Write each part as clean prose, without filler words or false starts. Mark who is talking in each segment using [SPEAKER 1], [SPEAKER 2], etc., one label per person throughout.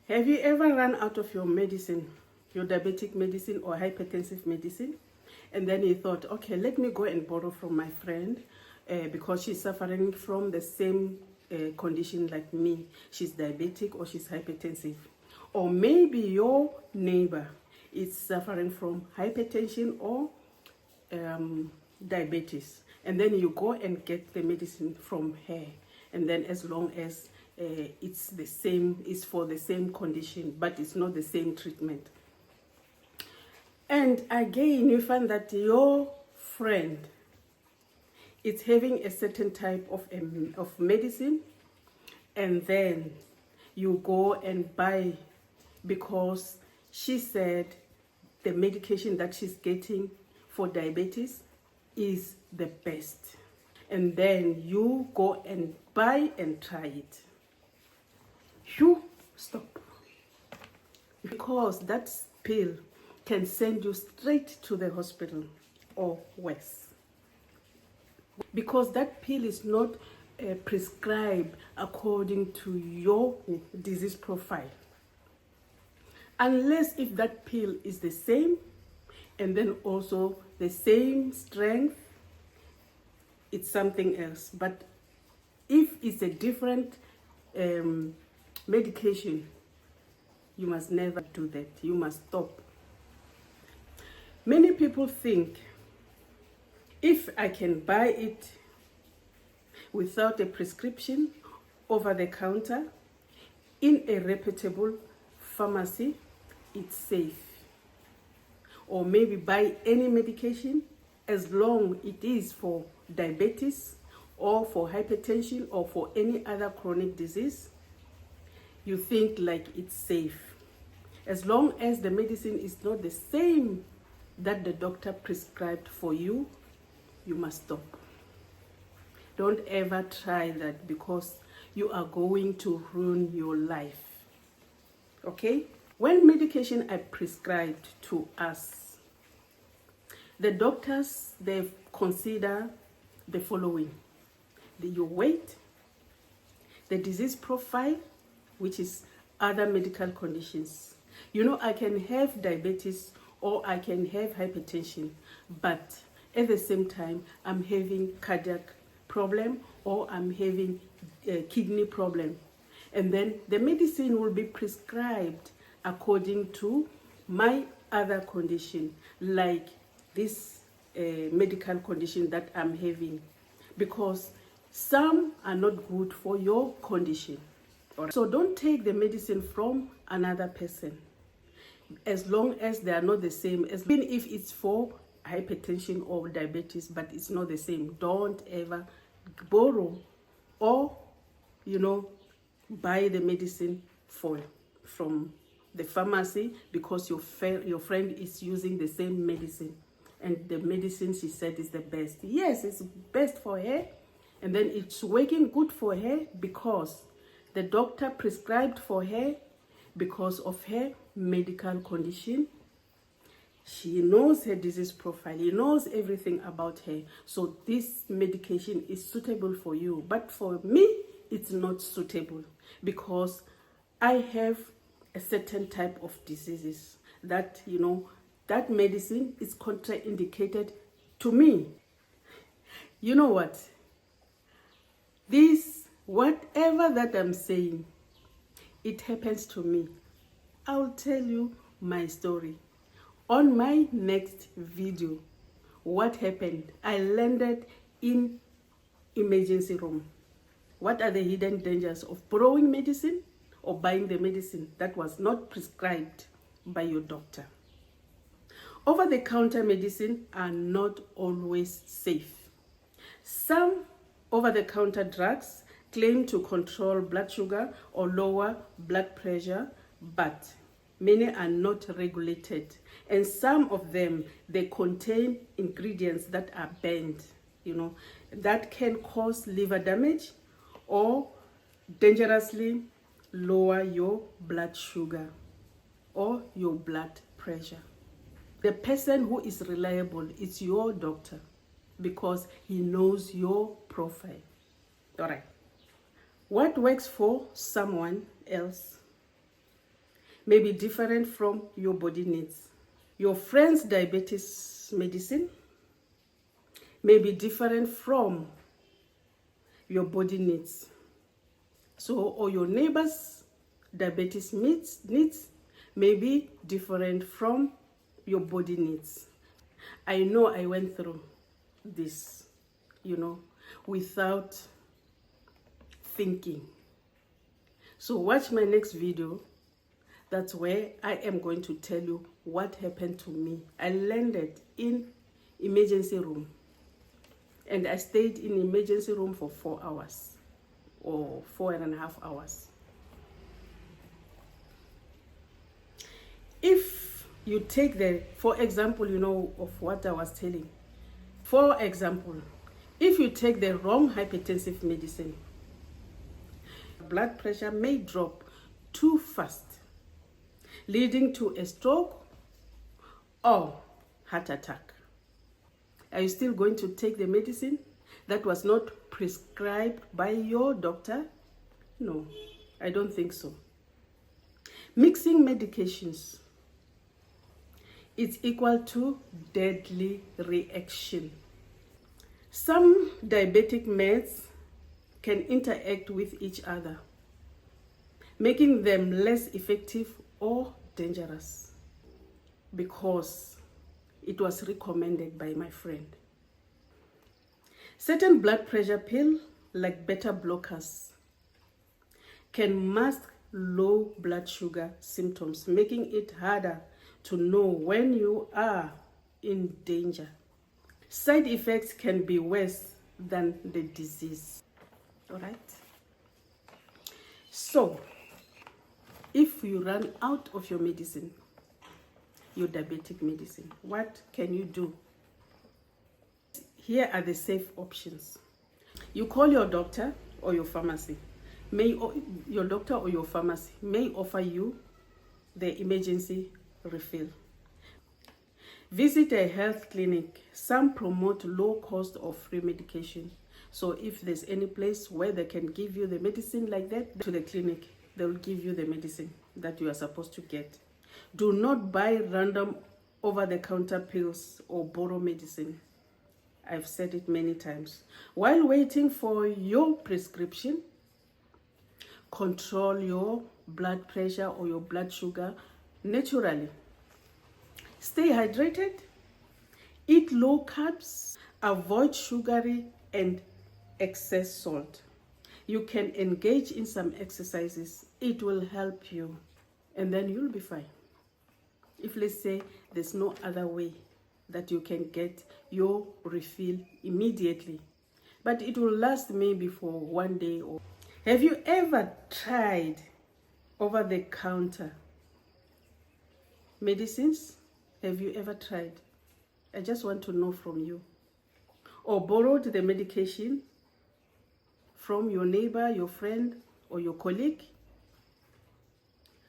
[SPEAKER 1] Have you ever run out of your medicine, your diabetic medicine or hypertensive medicine? And then you thought, okay, let me go and borrow from my friend because she's suffering from the same condition like me. She's diabetic or she's hypertensive. Or maybe your neighbor is suffering from hypertension or diabetes. And then you go and get the medicine from her. And then as long as it's the same, it's for the same condition, but it's not the same treatment. And again, you find that your friend is having a certain type of medicine, and then you go and buy because she said the medication that she's getting for diabetes is the best. And then you go and buy and try it. You stop. Because that pill can send you straight to the hospital or worse. Because that pill is not prescribed according to your disease profile. Unless if that pill is the same and then also the same strength, it's something else. But if it's a different medication, you must never do that. You must stop. Many people think if I can buy it without a prescription over the counter in a reputable pharmacy, it's safe. Or maybe buy any medication as long it is for diabetes or for hypertension or for any other chronic disease, you think like it's safe. As long as the medicine is not the same that the doctor prescribed for you, you must stop. Don't ever try that because you are going to ruin your life. Okay? When medication are prescribed to us, the doctors, they consider the following: your weight, the disease profile, which is other medical conditions. You know, I can have diabetes or I can have hypertension, but at the same time, I'm having cardiac problem or I'm having a kidney problem. And then the medicine will be prescribed according to my other condition, like this medical condition that I'm having, because some are not good for your condition. So don't take the medicine from another person as long as they are not the same, even if it's for hypertension or diabetes, but it's not the same. Don't ever borrow or buy the medicine from the pharmacy because your friend is using the same medicine and the medicine she said is the best. Yes, it's best for her, and then it's working good for her because the doctor prescribed for her because of her medical condition. She knows her disease profile. He knows everything about her. So this medication is suitable for you. But for me, it's not suitable because I have a certain type of diseases that, that medicine is contraindicated to me. You know what? Whatever that I'm saying, it happens to me. I'll tell you my story on my next video. What happened? I landed in emergency room. What are the hidden dangers of borrowing medicine or buying the medicine that was not prescribed by your doctor? Over-the-counter medicine are not always safe. Some over-the-counter drugs claim to control blood sugar or lower blood pressure, but many are not regulated. And some of them, they contain ingredients that are banned, that can cause liver damage or dangerously lower your blood sugar or your blood pressure. The person who is reliable is your doctor because he knows your profile. All right. What works for someone else may be different from your body needs. Your friend's diabetes medicine may be different from your body needs. So, or your neighbor's diabetes needs may be different from your body needs. I know I went through this, without thinking. So watch my next video. That's where I am going to tell you what happened to me. I landed in emergency room, and I stayed in emergency room for 4 hours or 4.5 hours. If you take for example, of what I was telling. For example, if you take the wrong hypertensive medicine, blood pressure may drop too fast, leading to a stroke or heart attack. Are you still going to take the medicine that was not prescribed by your doctor? No, I don't think so. Mixing medications is equal to deadly reaction. Some diabetic meds can interact with each other, making them less effective or dangerous, because it was recommended by my friend. Certain blood pressure pills, like beta blockers, can mask low blood sugar symptoms, making it harder to know when you are in danger. Side effects can be worse than the disease. All right? So, if you run out of your medicine, your diabetic medicine, what can you do? Here are the safe options. You call your doctor or your pharmacy. Your doctor or your pharmacy may offer you the emergency refill. Visit a health clinic. Some promote low cost or free medication. So if there's any place where they can give you the medicine like that, to the clinic, they'll give you the medicine that you are supposed to get. Do not buy random over-the-counter pills or borrow medicine. I've said it many times. While waiting for your prescription, control your blood pressure or your blood sugar naturally. Stay hydrated, eat low carbs, avoid sugary and excess salt. You can engage in some exercises. It will help you, and then you'll be fine. If, let's say, there's no other way that you can get your refill immediately, but it will last maybe for 1 day. Or have you ever tried over-the-counter medicines? Have you ever tried? I just want to know from you. Or borrowed the medication from your neighbor, your friend, or your colleague?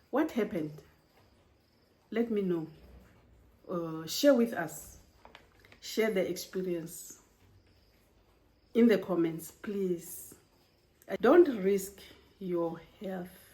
[SPEAKER 1] What happened? Let me know. Share with us. Share the experience in the comments, please. Don't risk your health